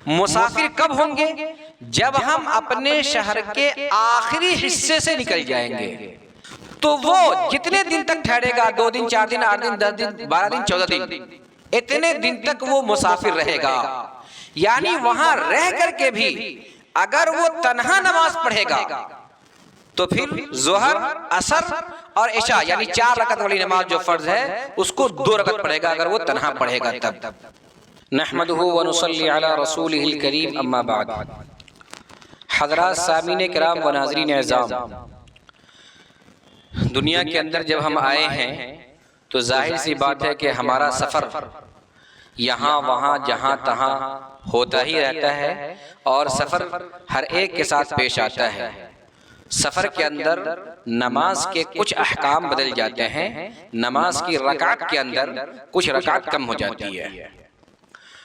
مسافر کب ہوں گے؟ جب ہم اپنے شہر کے آخری حصے سے نکل جائیں گے تو وہ جتنے دن تک ٹھہرے گا، 2 دن 4 دن 8 دن 10 دن 12 دن 14 دن، اتنے دن تک وہ مسافر رہے گا۔ یعنی وہاں رہ کر کے بھی اگر وہ تنہا نماز پڑھے گا تو پھر ظہر، عصر اور عشاء یعنی 4 رکعت والی نماز جو فرض ہے اس کو 2 رکعت پڑھے گا اگر وہ تنہا پڑھے گا تب۔ نحمدہ ونصلی علی رسولہ الکریم، اما بعد۔ حضرات سامعین کرام و ناظرین اعزام، دنیا کے اندر جب ہم آئے ہیں تو ظاہر سی بات ہے کہ ہمارا سفر یہاں وہاں جہاں تہاں ہوتا ہی رہتا ہے، اور سفر ہر ایک کے ساتھ پیش آتا ہے۔ سفر کے اندر نماز کے کچھ احکام بدل جاتے ہیں، نماز کی رکعت کے اندر کچھ رکعت کم ہو جاتی ہے۔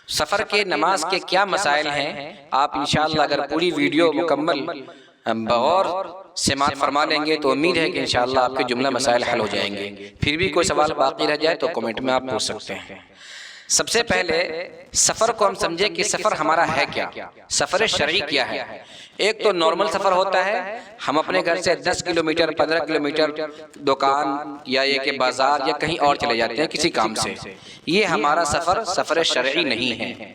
سفر کے نماز کے کیا مسائل ہیں، آپ انشاءاللہ اگر پوری ویڈیو مکمل بغور سماعت فرما لیں گے تو امید ہے کہ انشاءاللہ آپ کے جملہ مسائل حل ہو جائیں گے۔ پھر بھی کوئی سوال باقی رہ جائے تو کمنٹ میں آپ پوچھ سکتے ہیں۔ سب سے پہلے سفر کو ہم سمجھے کہ سفر ہمارا ہے کیا، سفر شرعی کیا ہے۔ ایک تو نارمل سفر ہوتا ہے، ہم اپنے گھر سے 10 کلومیٹر 15 کلومیٹر دکان یا یہ کہ بازار یا کہیں اور چلے جاتے ہیں کسی کام سے، یہ ہمارا سفر سفر شرعی نہیں ہے۔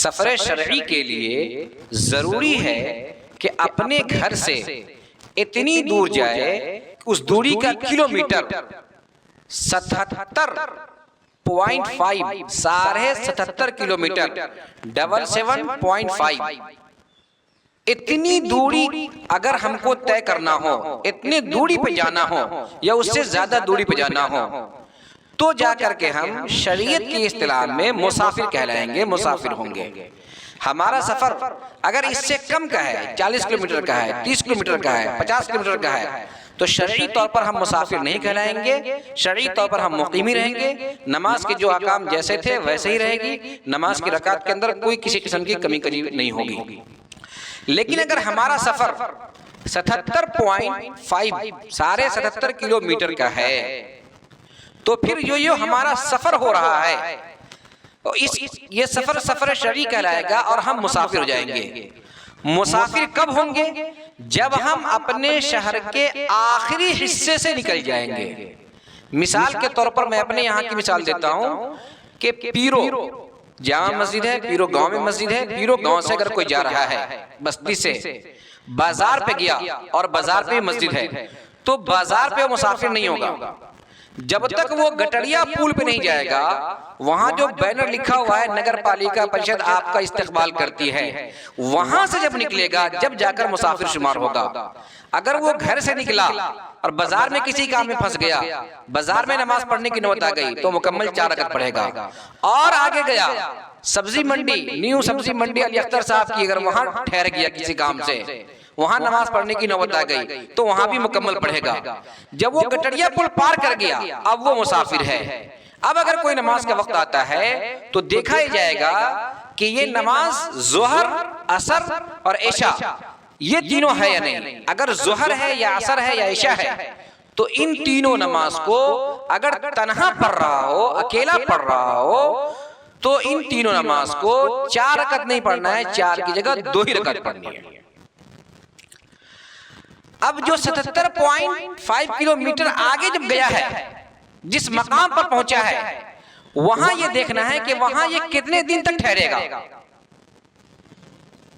سفر شرعی کے لیے ضروری ہے کہ اپنے گھر سے اتنی دور جائے، اس دوری کا کلومیٹر 77.5 ساڑھے 77 کلومیٹر 77.5، اتنی دوری اگر ہم کو طے کرنا ہو، اتنی دوری پہ جانا ہو یا اس سے زیادہ دوری پہ جانا ہو تو جا کر کے ہم شریعت کی اصطلاح میں مسافر کہلائیں گے، مسافر ہوں گے۔ ہمارا سفر اگر اس سے کم کا ہے، 40 کلومیٹر کا ہے، 30 کلومیٹر کا ہے، 50 کلومیٹر کا ہے تو شرعی طور پر ہم مسافر نہیں کہلائیں گے، شرعی طور پر ہم مقیمی رہیں گے۔ نماز کے جو احکام جیسے تھے ویسے ہی رہے گی، نماز کی رکعت کے اندر کوئی کسی قسم کی کمی نہیں ہوگی۔ لیکن اگر ہمارا سفر 77.5 ساڑھے 77 کلومیٹر کا ہے تو پھر جو ہمارا سفر ہو رہا ہے یہ سفر سفر شرعی کہلائے گا اور ہم مسافر ہو جائیں گے۔ مسافر کب ہوں گے؟ جب ہم اپنے شہر کے آخری حصے سے نکل جائیں گے۔ مثال کے طور پر میں اپنے یہاں کی مثال دیتا ہوں کہ پیرو جامع مسجد ہے، پیرو گاؤں میں مسجد ہے، پیرو گاؤں سے اگر کوئی جا رہا ہے بستی سے بازار پہ گیا اور بازار پہ مسجد ہے تو بازار پہ مسافر نہیں ہوگا جب تک وہ گٹڑیا پول پہ نہیں جائے گا۔ وہاں جو بینر لکھا ہوا ہے نگر پالیکا پریشد آپ کا استقبال کرتی ہے، وہاں سے جب نکلے گا جب جا کر مسافر شمار ہوگا۔ اگر وہ گھر سے نکلا اور بازار میں کسی کام میں پھنس گیا، بازار میں نماز پڑھنے کی نوبت آ گئی تو مکمل 4 رکعت پڑھے گا۔ اور آگے گیا سبزی منڈی، نیو سبزی منڈی علی اختر صاحب کی، اگر وہاں ٹھہر گیا کسی کام سے، وہاں نماز پڑھنے کی نوبت آ گئی تو وہاں بھی مکمل پڑھے گا۔ جب وہ کٹڑیا پل پار کر گیا اب وہ مسافر ہے۔ اب اگر کوئی نماز کا وقت آتا ہے تو دیکھا ہی جائے گا کہ یہ نماز ظہر، عصر اور عشاء یہ تینوں ہے یا نہیں۔ اگر ظہر ہے یا عصر ہے یا عشاء ہے تو ان تینوں نماز کو اگر تنہا پڑھ رہا ہو، اکیلا پڑھ رہا ہو تو ان تینوں نماز کو 4 رکعت نہیں پڑھنا ہے، 4 کی جگہ 2 ہی رکعت پڑھنی ہے۔ اب جو 77.5 کلومیٹر آگے جب گیا ہے، جس مقام پر پہنچا ہے، وہاں یہ دیکھنا ہے کہ وہاں یہ کتنے دن تک ٹھہرے گا۔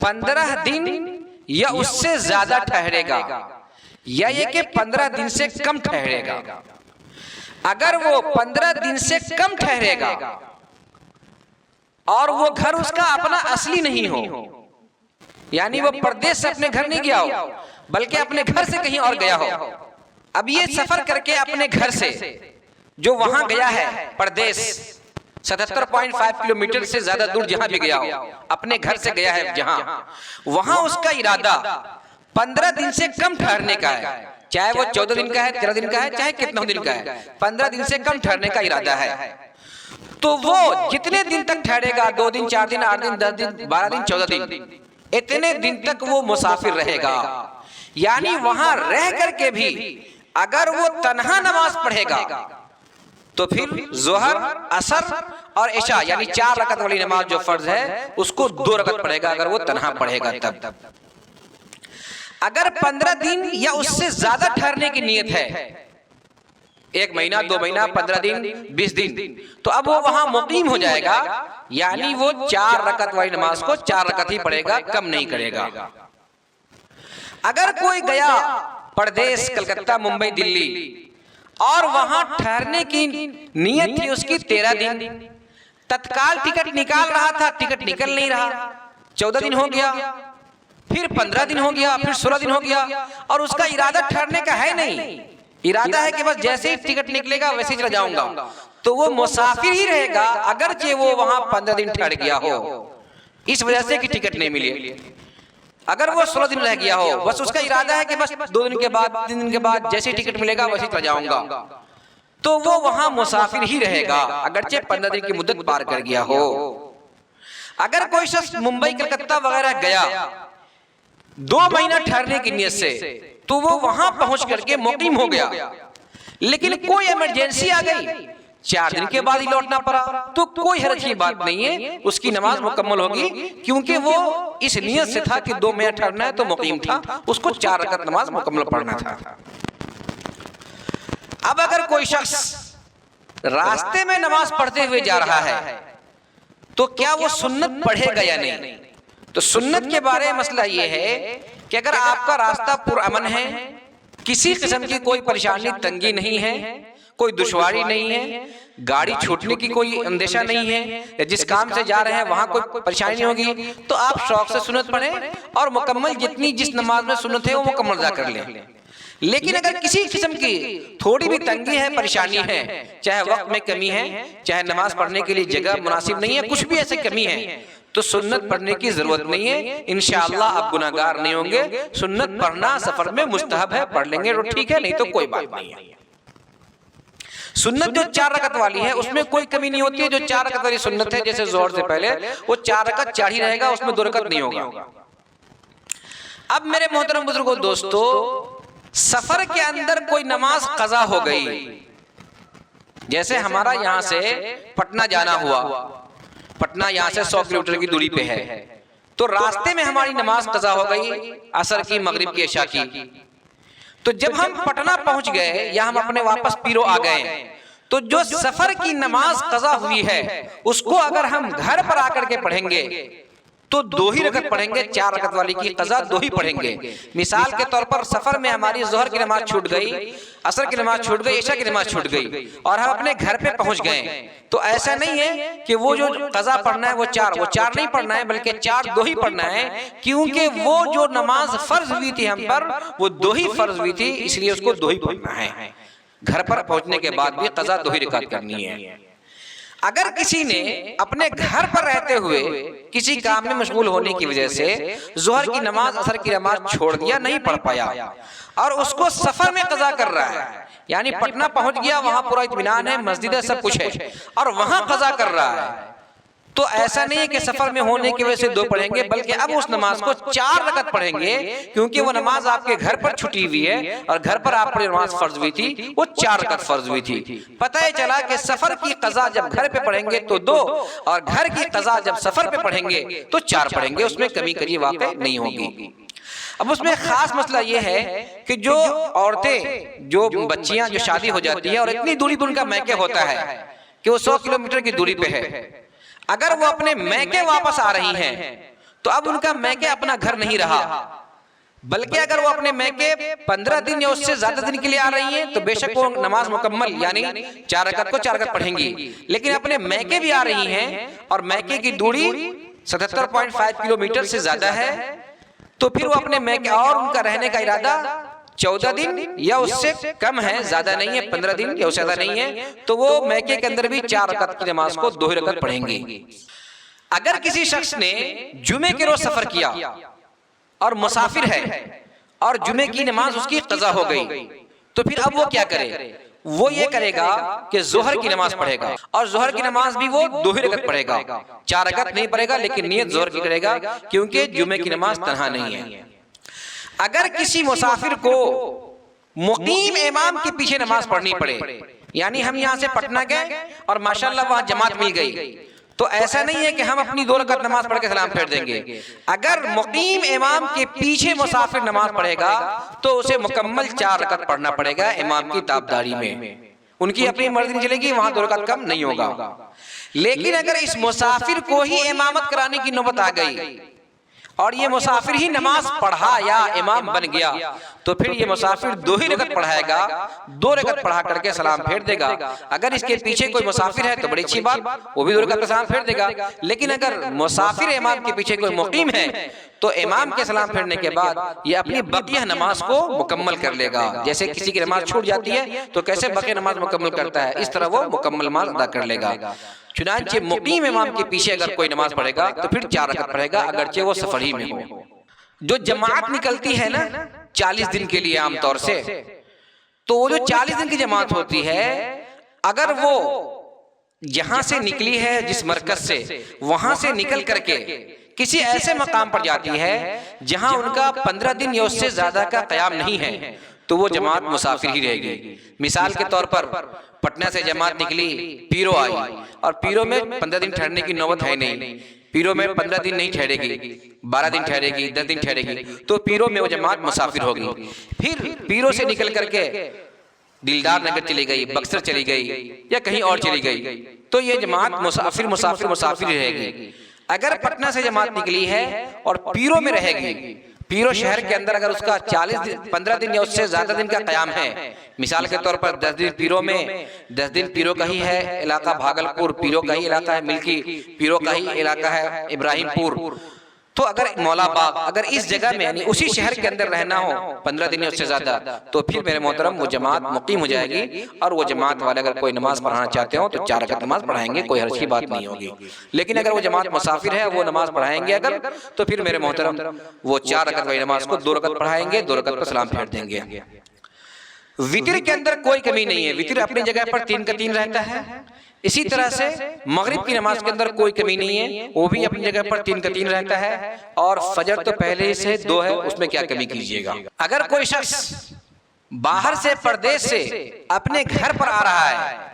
15 دن یا اس سے زیادہ ٹھہرے گا یا یہ کہ 15 دن سے کم ٹھہرے گا۔ اگر وہ 15 دن سے کم ٹھہرے گا اور وہ گھر اس کا اپنا اصلی نہیں ہو، یعنی وہ پردیس سے اپنے گھر نہیں گیا ہو بلکہ اپنے گھر سے کہیں اور گیا ہو، اب یہ سفر کر کے اپنے گھر سے جو وہاں گیا ہے پردیس 77.5 کلومیٹر سے زیادہ دور جہاں بھی گیا ہو، اپنے گھر سے گیا ہے جہاں، وہاں اس کا ارادہ 15 دن سے کم ٹھہرنے کا ہے، چاہے وہ 14 دن کا ہے، 13 دن کا ہے، چاہے کتنا دن کا ہے، 15 دن سے کم ٹھہرنے کا ارادہ ہے تو وہ جتنے دن تک ٹھہرے گا، 2 دن 4 دن 8 دن 10 دن 12 دن 14 دن، اتنے دن تک وہ مسافر رہے گا۔ یعنی وہاں رہ کر کے بھی اگر وہ تنہا نماز پڑھے گا تو پھر ظہر، عصر اور عشاء یعنی 4 رکعت والی نماز جو فرض ہے اس کو 2 رکعت پڑھے گا اگر وہ تنہا پڑھے گا تب۔ اگر 15 دن یا اس سے زیادہ ٹھہرنے کی نیت ہے، 1 مہینہ 2 مہینہ 15 دن 20 دن، تو اب وہ وہاں مقیم ہو جائے گا، یعنی وہ 4 رکعت والی نماز کو 4 رکعت ہی پڑھے گا، کم نہیں کرے گا۔ اگر کوئی گیا پردیس، کلکتہ، ممبئی، دلی، اور وہاں ٹھہرنے کی نیت تھی اس کی 13 دن، تتکال ٹکٹ نکال رہا تھا، ٹکٹ نکل نہیں رہا، 14 دن ہو گیا، پھر 15 دن ہو گیا، پھر 16 دن ہو گیا، اور اس کا ارادہ ٹھہرنے کا ہے نہیں، ارادہ ہے کہ بس جیسے ہی ٹکٹ نکلے گا ویسے ہی چلا جاؤں گا، تو وہ مسافر ہی رہے گا اگرچہ وہ وہاں 15 دن ٹھہر گیا ہو، اس وجہ سے کہ ٹکٹ نہیں ملی۔ اگر وہ 16 دن رہ گیا ہو، بس اس کا ارادہ ہے کہ بس 2 دن کے بعد 3 دن کے بعد جیسے ہی ٹکٹ ملے گا ویسے ہی چلا جاؤں گا، تو وہ وہاں مسافر ہی رہے گا اگرچہ 15 دن کی مدت پار کر گیا ہو۔ اگر کوئی شخص ممبئی، کلکتہ وغیرہ گیا 2 مہینہ ٹھہرنے کی نیت سے، تو وہ وہاں پہنچ کر کے مقیم ہو گیا، لیکن کوئی ایمرجنسی آ گئی، 4 دن کے بعد ہی لوٹنا پڑا، تو کوئی حرج کی بات نہیں ہے، اس کی نماز مکمل ہوگی، کیونکہ وہ اس نیت سے تھا کہ 2 مہینہ ٹھہرنا ہے تو مقیم تھا، اس کو 4 رکعت نماز مکمل پڑھنا تھا۔ اب اگر کوئی شخص راستے میں نماز پڑھتے ہوئے جا رہا ہے تو کیا وہ سنت پڑھے گا یا نہیں؟ تو سنت کے بارے میں مسئلہ یہ ہے کہ اگر آپ کا راستہ پرامن ہے، کسی قسم کی کوئی پریشانی تنگی نہیں ہے، کوئی دشواری نہیں ہے، گاڑی چھوٹنے کی کوئی اندیشہ نہیں ہے، یا جس کام سے جا رہے ہیں وہاں کوئی پریشانی نہیں ہوگی، تو آپ شوق سے سنت پڑھیں اور مکمل جتنی جس نماز میں سنت ہے وہ مکمل ادا کر لیں۔ لیکن اگر کسی قسم کی تھوڑی بھی تنگی ہے، پریشانی ہے، چاہے وقت میں کمی ہے، چاہے نماز پڑھنے کے لیے جگہ مناسب نہیں ہے، کچھ بھی ایسی کمی ہے، تو سنت پڑھنے کی ضرورت نہیں ہے، انشاءاللہ آپ گناہگار نہیں ہوں گے۔ سنت پڑھنا سفر میں مستحب ہے، پڑھ لیں گے تو ٹھیک ہے، نہیں تو کوئی بات نہیں ہے۔ سنت جو 4 رکعت والی ہے اس میں کوئی کمی نہیں ہوتی ہے، جو 4 رکعت والی سنت ہے جیسے ظہر سے پہلے وہ 4 رکعت 4 ہی رہے گا، اس میں 2 رکعت نہیں ہوگا۔ اب میرے محترم بزرگوں، دوستو، سفر کے اندر کوئی نماز قضا ہو گئی، جیسے ہمارا یہاں سے پٹنہ جانا ہوا، پٹنہ یہاں سے 100 کلومیٹر کی دوری پہ ہے، تو راستے میں ہماری نماز قضا ہو گئی، عصر کی، مغرب کی، عشاء کی، تو جب ہم پٹنہ پہنچ گئے یا ہم اپنے واپس پیرو آ گئے، تو جو سفر کی نماز قضا ہوئی ہے اس کو اگر ہم گھر پر آ کر کے پڑھیں گے تو 2 ہی رکعت پڑھیں گے، 4 رکعت والی کی قضا 2 ہی پڑھیں گے۔ مثال کے طور پر سفر میں ہماری ظہر کی نماز چھوٹ گئی، عصر کی نماز چھوٹ گئی، عشاء کی نماز چھوٹ گئی، اور ہم اپنے گھر پہ پہنچ گئے، تو ایسا نہیں ہے کہ وہ جو قضا پڑھنا ہے وہ 4 نہیں پڑھنا ہے، بلکہ 4 2 ہی پڑھنا ہے، کیونکہ وہ جو نماز فرض ہوئی تھی ہم پر وہ 2 ہی فرض ہوئی تھی، اس لیے اس کو 2 ہی پڑھنا ہے۔ گھر پر پہنچنے کے بعد بھی قضا 2 ہی رکعت کرنی ہے۔ اگر کسی نے اپنے گھر پر رہتے ہوئے کسی کام میں مشغول ہونے کی وجہ سے ظہر کی نماز، عصر کی نماز چھوڑ دیا، نہیں پڑھ پایا، اور اس کو سفر میں قضا کر رہا ہے، یعنی پٹنہ پہنچ گیا، وہاں پورا اطمینان ہے، مسجد ہے، سب کچھ ہے، اور وہاں قضا کر رہا ہے، تو ایسا نہیں ہے کہ سفر میں ہونے کی وجہ سے 2 پڑھیں گے، بلکہ اب اس نماز کو 4 رکعت پڑھیں گے، کیونکہ وہ نماز آپ کے گھر پر چھٹی ہوئی ہے، اور گھر پر آپ پر نماز فرض ہوئی تھی، وہ 4 رکعت فرض ہوئی تھی۔ پتہ ہی چلا کہ سفر کی قضا جب گھر پہ پڑھیں گے تو 2، اور گھر کی قضا جب سفر پہ پڑھیں گے تو 4 پڑھیں گے، اس میں کمی کری واقع نہیں ہوگی۔ اب اس میں خاص مسئلہ یہ ہے کہ جو عورتیں، جو بچیاں جو شادی ہو جاتی ہے اور اتنی دوری پر ان کا میکے ہوتا ہے کہ وہ 100 کلومیٹر کی دوری پہ ہے، اگر وہ اپنے میکے واپس آ رہی ہیں تو اب ان کا میکے اپنا گھر نہیں رہا، بلکہ اگر وہ اپنے میکے 15 دن یا اس سے زیادہ دن کے لیے آ رہی ہیں تو بے شک وہ نماز مکمل یعنی 4 رکعت کو 4 رکعت پڑھیں گی، لیکن اپنے میکے بھی آ رہی ہیں اور میکے کی دوری 77.5 کلومیٹر سے زیادہ ہے، تو پھر وہ اپنے میکے، اور ان کا رہنے کا ارادہ 14 دن یا اس سے کم ہے، زیادہ نہیں ہے، 15 دن یا اس سے زیادہ نہیں ہے، تو وہ میکے کے اندر بھی 4 رکعت کی نماز کو 2 رکعت پڑھیں گے۔ اگر کسی شخص نے جمعے کے روز سفر کیا اور مسافر ہے اور جمعے کی نماز اس کی قضا ہو گئی، تو پھر اب وہ کیا کرے؟ وہ یہ کرے گا کہ ظہر کی نماز پڑھے گا، اور ظہر کی نماز بھی وہ 2 رکعت پڑھے گا، 4 رکعت نہیں پڑھے گا، لیکن نیت ظہر کی کرے گا، کیونکہ جمعے کی نماز تنہا نہیں ہے۔ اگر کسی مسافر کو مقیم امام کے پیچھے نماز پڑھنی پڑے، یعنی ہم یہاں سے پٹنہ گئے اور ماشاءاللہ وہاں جماعت مل گئی، تو ایسا نہیں ہے کہ ہم اپنی 2 رکعت نماز پڑھ کے سلام پھیر دیں گے۔ اگر مقیم امام کے پیچھے مسافر نماز پڑھے گا تو اسے مکمل 4 رکعت پڑھنا پڑے گا امام کی تابداری میں، ان کی اپنی مرضی نہیں چلے گی، وہاں 2 رکعت کم نہیں ہوگا۔ لیکن اگر اس مسافر کو ہی امامت کرانے کی نوبت آ گئی اور یہ مسافر ہی نماز پڑھا یا امام بن گیا تو پھر یہ مسافر 2 ہی رکعت پڑھائے گا، 2 رکعت پڑھا کر کے سلام پھیر دے گا۔ اگر اس کے پیچھے کوئی مسافر ہے تو بڑی اچھی بات، وہ بھی 2 رکعت پہ سلام پھیر دے گا۔ لیکن اگر مسافر امام کے پیچھے کوئی مقیم ہے تو امام کے سلام پھیرنے کے بعد یہ اپنی بقیہ نماز کو مکمل کر لے گا۔ جیسے کسی کی نماز چھوٹ جاتی ہے تو کیسے بقیہ نماز مکمل کرتا ہے، اس طرح وہ مکمل نماز ادا کر لے گا۔ چنانچہ مقیم امام کے پیچھے اگر کوئی نماز پڑھے گا تو پھر 4 رکعت پڑھے گا، اگرچہ وہ سفر ہی میں ہو۔ جو جماعت نکلتی ہے نا 40 دن کے لیے عام طور سے، تو وہ جو 40 دن کی جماعت ہوتی ہے، اگر وہ جہاں سے نکلی ہے جس مرکز سے، وہاں سے نکل کر کے کسی ایسے مقام پر جاتی ہے جہاں ان کا 15 دن یا اس سے زیادہ کا قیام نہیں ہے تو وہ جماعت مسافر ہی رہے گی۔ مثال کے طور پر پٹنہ سے جماعت نکلی، پیرو آئی، اور پیرو میں 15 دن ٹھہرنے کی نوبت ہے نہیں، پیرو میں 15 دن نہیں ٹھہرے گی، 12 دن ٹھہرے گی، 10 دن ٹھہرے گی، تو پیرو میں وہ جماعت مسافر ہوگی۔ پھر پیرو سے نکل کر کے دلدار نگر چلی گئی، بکسر چلی گئی یا کہیں اور چلی گئی تو یہ جماعت مسافر رہے گی۔ اگر پٹنہ سے جماعت نکلی ہے اور پیرو میں رہے گی، پیرو شہر کے اندر اگر اس کا 15 دن یا اس سے زیادہ دن کا قیام ہے، مثال کے طور پر 10 دن پیرو میں، 10 دن پیرو کا ہی ہے علاقہ، بھاگلپور پیرو کا ہی علاقہ ہے، ملکی پیرو کا ہی علاقہ ہے، ابراہیم پور، تو اگر مولا باغ، اگر اس جگہ میں یعنی اسی شہر کے اندر رہنا ہو 15 دن یا اس سے زیادہ، تو پھر میرے محترم وہ جماعت مقیم ہو جائے گی، اور وہ جماعت والے اگر کوئی نماز پڑھانا چاہتے ہوں تو 4 رکعت نماز پڑھائیں گے، کوئی حرج کی بات نہیں ہوگی۔ لیکن اگر وہ جماعت مسافر ہے، وہ نماز پڑھائیں گے اگر، تو پھر میرے محترم وہ 4 رکعت والی نماز کو 2 رکعت پڑھائیں گے، 2 رکعت پر سلام پھیر دیں گے۔ وتر کے اندر کوئی کمی نہیں ہے، وتر اپنی جگہ پر 3 کا 3 رہتا ہے۔ اسی طرح سے مغرب کی نماز کے اندر کوئی کمی نہیں ہے، وہ بھی اپنی جگہ پر 3 کا 3 رہتا ہے، اور فجر تو پہلے سے 2 ہے، اس میں کیا کمی کیجئے گا۔ اگر کوئی شخص باہر سے پردیس سے اپنے گھر پر آ رہا ہے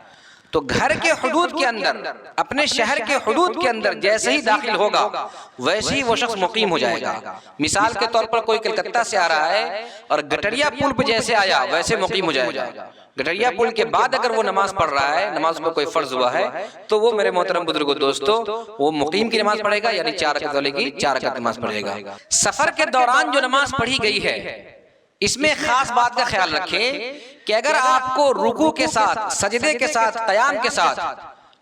تو گھر کے حدود کے اندر، اپنے شہر کے حدود کے اندر جیسے ہی داخل ہوگا ویسے ہی وہ شخص مقیم ہو جائے گا۔ مثال کے طور پر کوئی کلکتہ سے آ رہا ہے اور گٹریا پل پہ جیسے آیا ویسے مقیم ہو جائے گا۔ گٹریا پل کے بعد اگر وہ نماز پڑھ رہا ہے، نماز میں کوئی فرض ہوا ہے، تو وہ میرے محترم بزرگوں دوستو وہ مقیم کی نماز پڑھے گا، یعنی 4 رکعت والے کی 4 رکعت نماز پڑھے گا۔ سفر کے دوران جو نماز پڑھی گئی ہے، اس میں خاص بات کا خیال رکھیں کہ اگر آپ کو رکوع کے ساتھ، سجدے کے ساتھ، قیام کے ساتھ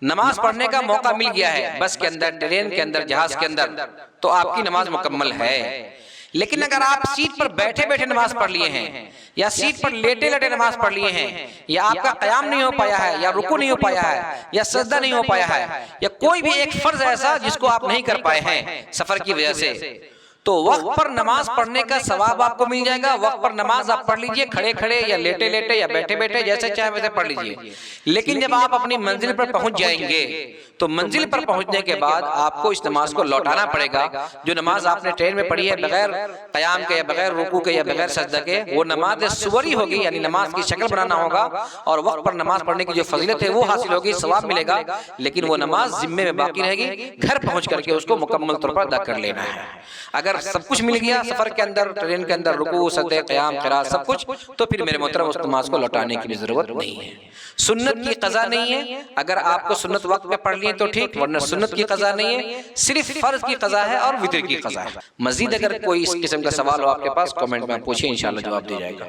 نماز پڑھنے کا موقع مل گیا ہے، بس کے اندر، ٹرین کے اندر، جہاز کے اندر، تو آپ کی نماز مکمل ہے۔ لیکن اگر آپ سیٹ پر بیٹھے بیٹھے نماز پڑھ لیے ہیں، یا سیٹ پر لیٹے لیٹے نماز پڑھ لیے ہیں، یا آپ کا قیام نہیں ہو پایا ہے، یا رکوع نہیں ہو پایا ہے، یا سجدہ نہیں ہو پایا ہے، یا کوئی بھی ایک فرض ایسا جس کو آپ نہیں کر پائے ہیں سفر کی وجہ سے، تو وقت پر نماز پڑھنے کا ثواب آپ کو مل جائے گا۔ وقت پر نماز آپ پڑھ لیجئے، کھڑے کھڑے یا لیٹے لیٹے یا بیٹھے بیٹھے، جیسے چاہے ویسے پڑھ لیجئے۔ لیکن جب آپ اپنی منزل پر پہنچ جائیں گے تو منزل پر پہنچنے کے بعد آپ کو اس نماز کو لوٹانا پڑے گا۔ جو نماز آپ نے ٹرین میں پڑھی ہے بغیر قیام کے یا بغیر رکوع کے یا بغیر سجدہ کے، وہ نماز سوری ہوگی، یعنی نماز کی شکل بنانا ہوگا، اور وقت پر نماز پڑھنے کی جو فضیلت ہے وہ حاصل ہوگی، ثواب ملے گا، لیکن وہ نماز ذمے میں باقی رہے گی، گھر پہنچ کر کے اس کو مکمل طور پر ادا کر لینا ہے۔ اگر سب کچھ مل گیا سفر کے اندر، ٹرین کے اندر، رکوع، سجدے، قیام، قرات سب کچھ، تو پھر میرے محترم اس نماز کو لوٹانے کی بھی ضرورت نہیں ہے۔ سنت کی قضا نہیں ہے، اگر آپ کو سنت وقت پہ پڑھ لیے تو ٹھیک، ورنہ سنت کی قضا نہیں ہے، صرف فرض کی قضا ہے اور وتر کی قضا ہے۔ مزید اگر کوئی اس قسم کا سوال ہو آپ کے پاس، کمنٹ میں پوچھیں، انشاءاللہ جواب دیا جائے گا۔